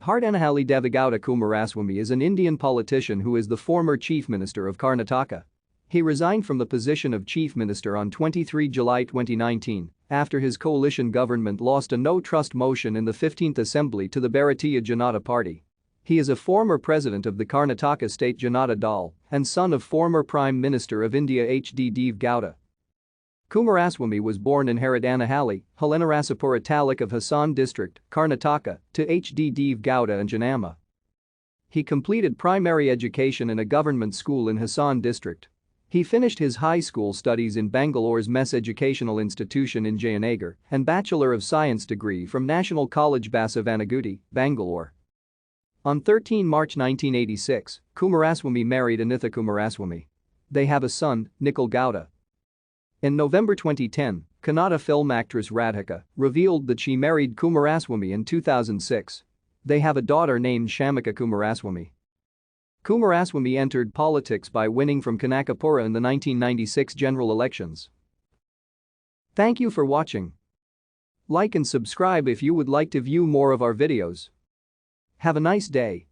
Hardanahalli Devegowda Kumaraswamy is an Indian politician who is the former Chief Minister of Karnataka. He resigned from the position of Chief Minister on 23 July 2019 after his coalition government lost a no-trust motion in the 15th Assembly to the Bharatiya Janata Party. He is a former president of the Karnataka State Janata Dal and son of former Prime Minister of India Deve Gowda. Kumaraswamy was born in Hardanahalli, Hallinarasapura taluk of Hassan district, Karnataka, to Deve Gowda and Janamma. He completed primary education in a government school in Hassan district. He finished his high school studies in Bangalore's MES Educational Institution in Jayanagar and Bachelor of Science degree from National College Basavanagudi, Bangalore. On 13 March 1986, Kumaraswamy married Anitha Kumaraswamy. They have a son, Nikhil Gowda. In November 2010, Kannada film actress Radhika revealed that she married Kumaraswamy in 2006. They have a daughter named Shamika Kumaraswamy. Kumaraswamy entered politics by winning from Kanakapura in the 1996 general elections. Thank you for watching. Like and subscribe if you would like to view more of our videos. Have a nice day.